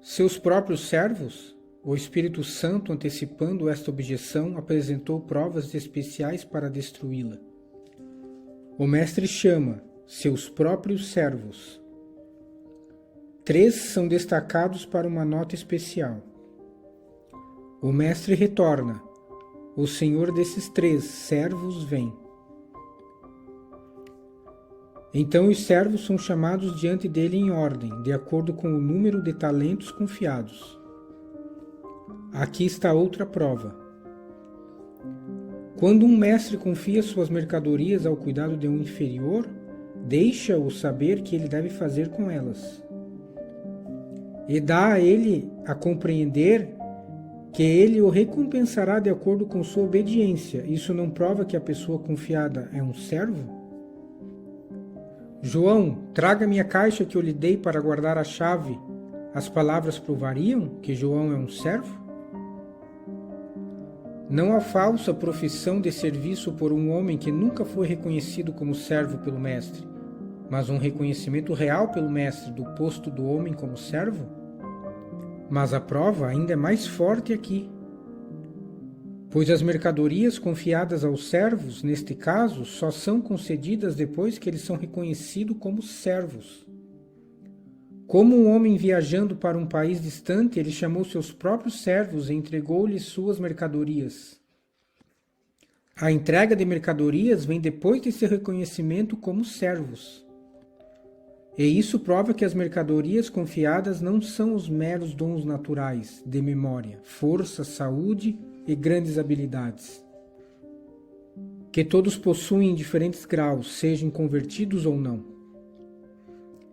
Seus próprios servos? O Espírito Santo, antecipando esta objeção, apresentou provas especiais para destruí-la. O mestre chama seus próprios servos. 3 são destacados para uma nota especial. O mestre retorna. O senhor desses 3 servos vem. Então os servos são chamados diante dele em ordem, de acordo com o número de talentos confiados. Aqui está outra prova. Quando um mestre confia suas mercadorias ao cuidado de um inferior, deixa-o saber que ele deve fazer com elas. E dá a ele a compreender que ele o recompensará de acordo com sua obediência. Isso não prova que a pessoa confiada é um servo? João, traga-me a caixa que eu lhe dei para guardar a chave. As palavras provariam que João é um servo? Não há falsa profissão de serviço por um homem que nunca foi reconhecido como servo pelo mestre, mas um reconhecimento real pelo mestre do posto do homem como servo? Mas a prova ainda é mais forte aqui. Pois as mercadorias confiadas aos servos, neste caso, só são concedidas depois que eles são reconhecidos como servos. Como um homem viajando para um país distante, ele chamou seus próprios servos e entregou-lhes suas mercadorias. A entrega de mercadorias vem depois desse reconhecimento como servos. E isso prova que as mercadorias confiadas não são os meros dons naturais, de memória, força, saúde e grandes habilidades, que todos possuem em diferentes graus, sejam convertidos ou não.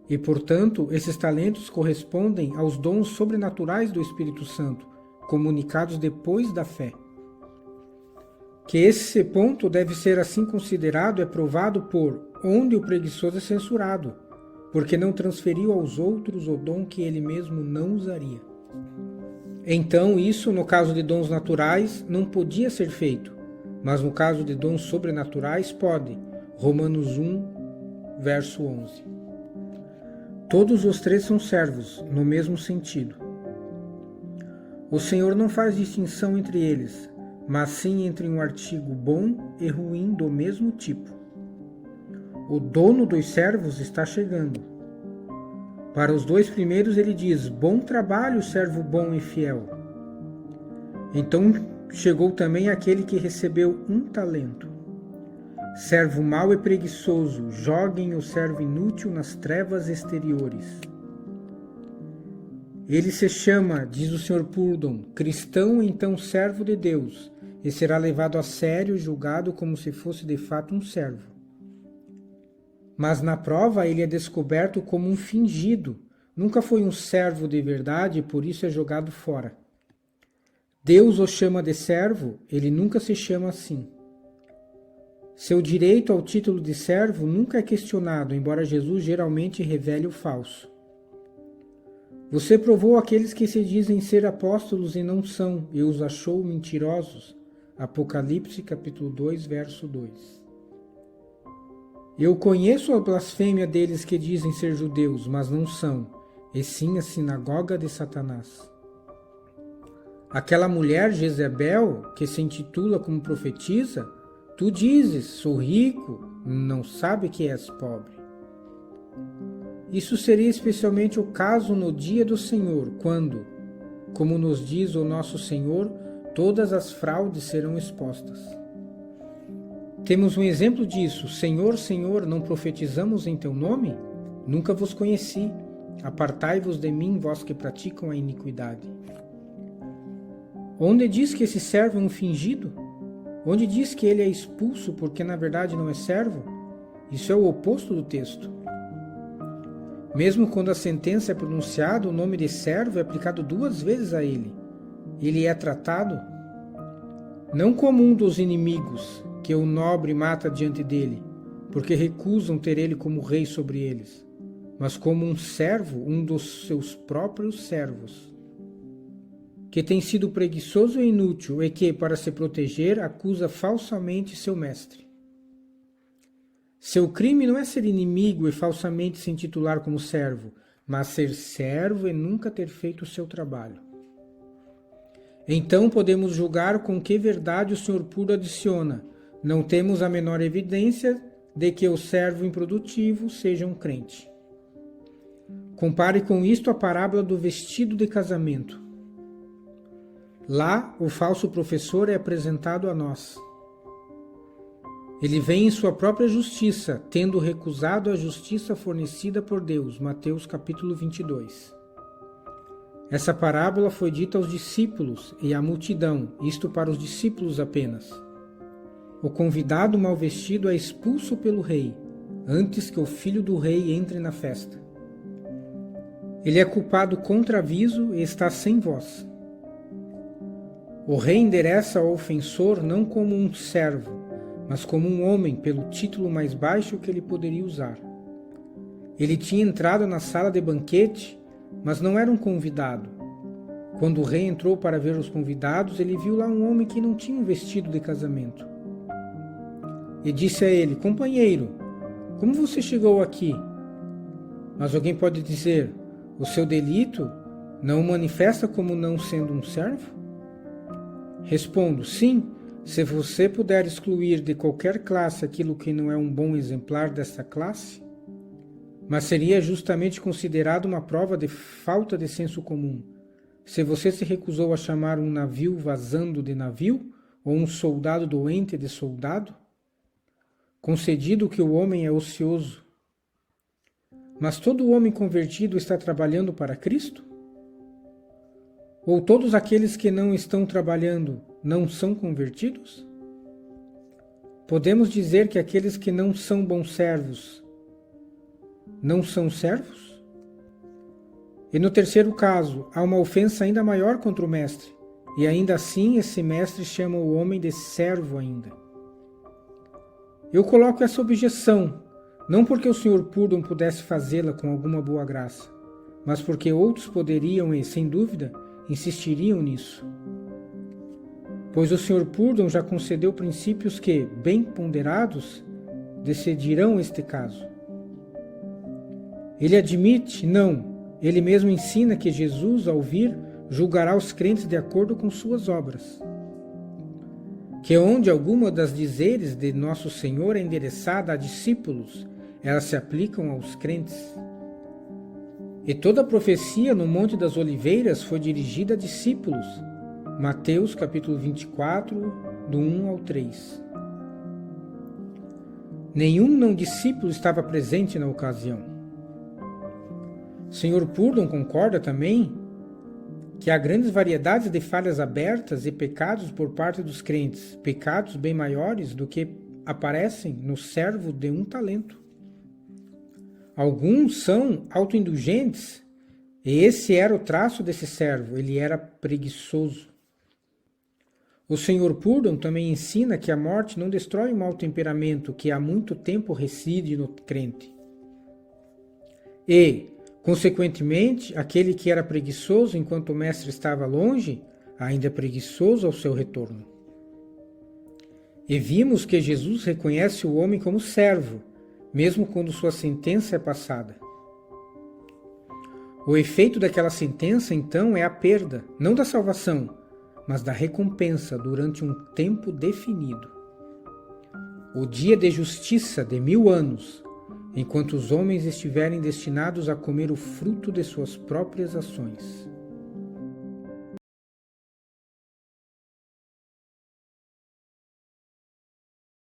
E, portanto, esses talentos correspondem aos dons sobrenaturais do Espírito Santo, comunicados depois da fé. Que esse ponto deve ser assim considerado é provado por onde o preguiçoso é censurado, porque não transferiu aos outros o dom que ele mesmo não usaria. Então, isso, no caso de dons naturais, não podia ser feito, mas no caso de dons sobrenaturais, pode. Romanos 1, verso 11. Todos os 3 são servos, no mesmo sentido. O Senhor não faz distinção entre eles, mas sim entre um artigo bom e ruim do mesmo tipo. O dono dos servos está chegando. Para os 2 primeiros ele diz: bom trabalho, servo bom e fiel. Então chegou também aquele que recebeu 1 talento. Servo mau e preguiçoso, joguem o servo inútil nas trevas exteriores. Ele se chama, diz o Sr. Purdon, cristão, então servo de Deus, e será levado a sério e julgado como se fosse de fato um servo. Mas na prova ele é descoberto como um fingido, nunca foi um servo de verdade e por isso é jogado fora. Deus o chama de servo, ele nunca se chama assim. Seu direito ao título de servo nunca é questionado, embora Jesus geralmente revele o falso. Você provou aqueles que se dizem ser apóstolos e não são, e os achou mentirosos. Apocalipse capítulo 2, verso 2. Eu conheço a blasfêmia deles que dizem ser judeus, mas não são, e sim a sinagoga de Satanás. Aquela mulher Jezebel, que se intitula como profetisa, tu dizes, sou rico, não sabe que és pobre. Isso seria especialmente o caso no dia do Senhor, quando, como nos diz o nosso Senhor, todas as fraudes serão expostas. Temos um exemplo disso. Senhor, Senhor, não profetizamos em teu nome? Nunca vos conheci. Apartai-vos de mim, vós que praticam a iniquidade. Onde diz que esse servo é um fingido? Onde diz que ele é expulso porque na verdade não é servo? Isso é o oposto do texto. Mesmo quando a sentença é pronunciada, o nome de servo é aplicado 2 vezes a ele. Ele é tratado não como um dos inimigos que o nobre mata diante dele, porque recusam ter ele como rei sobre eles, mas como um servo, um dos seus próprios servos, que tem sido preguiçoso e inútil e que, para se proteger, acusa falsamente seu mestre. Seu crime não é ser inimigo e falsamente se intitular como servo, mas ser servo e nunca ter feito o seu trabalho. Então podemos julgar com que verdade o Sr. Puro adiciona: não temos a menor evidência de que o servo improdutivo seja um crente. Compare com isto a parábola do vestido de casamento. Lá, o falso professor é apresentado a nós. Ele vem em sua própria justiça, tendo recusado a justiça fornecida por Deus. Mateus capítulo 22. Essa parábola foi dita aos discípulos e à multidão, isto para os discípulos apenas. O convidado mal vestido é expulso pelo rei, antes que o filho do rei entre na festa. Ele é culpado contra aviso e está sem voz. O rei endereça ao ofensor não como um servo, mas como um homem pelo título mais baixo que ele poderia usar. Ele tinha entrado na sala de banquete, mas não era um convidado. Quando o rei entrou para ver os convidados, ele viu lá um homem que não tinha um vestido de casamento. E disse a ele: companheiro, como você chegou aqui? Mas alguém pode dizer: o seu delito não o manifesta como não sendo um servo? Respondo: sim, se você puder excluir de qualquer classe aquilo que não é um bom exemplar dessa classe, mas seria justamente considerado uma prova de falta de senso comum. Se você se recusou a chamar um navio vazando de navio, ou um soldado doente de soldado, concedido que o homem é ocioso, mas todo homem convertido está trabalhando para Cristo? Ou todos aqueles que não estão trabalhando não são convertidos? Podemos dizer que aqueles que não são bons servos não são servos? E no terceiro caso, há uma ofensa ainda maior contra o mestre, e ainda assim esse mestre chama o homem de servo ainda. Eu coloco essa objeção, não porque o Sr. Purdon pudesse fazê-la com alguma boa graça, mas porque outros poderiam e, sem dúvida, insistiriam nisso. Pois o Sr. Purdon já concedeu princípios que, bem ponderados, decidirão este caso. Ele admite, não, ele mesmo ensina que Jesus, ao vir, julgará os crentes de acordo com suas obras. Que onde alguma das dizeres de Nosso Senhor é endereçada a discípulos, elas se aplicam aos crentes. E toda a profecia no Monte das Oliveiras foi dirigida a discípulos. Mateus capítulo 24, do 1 ao 3. Nenhum não discípulo estava presente na ocasião. Sr. Purdon concorda também que há grandes variedades de falhas abertas e pecados por parte dos crentes, pecados bem maiores do que aparecem no servo de um talento. Alguns são autoindulgentes, e esse era o traço desse servo, ele era preguiçoso. O Sr. Purdon também ensina que a morte não destrói o mau temperamento que há muito tempo reside no crente. E, consequentemente, aquele que era preguiçoso enquanto o mestre estava longe, ainda é preguiçoso ao seu retorno. E vimos que Jesus reconhece o homem como servo, mesmo quando sua sentença é passada. O efeito daquela sentença, então, é a perda, não da salvação, mas da recompensa durante um tempo definido. O dia de justiça de 1000 anos, enquanto os homens estiverem destinados a comer o fruto de suas próprias ações.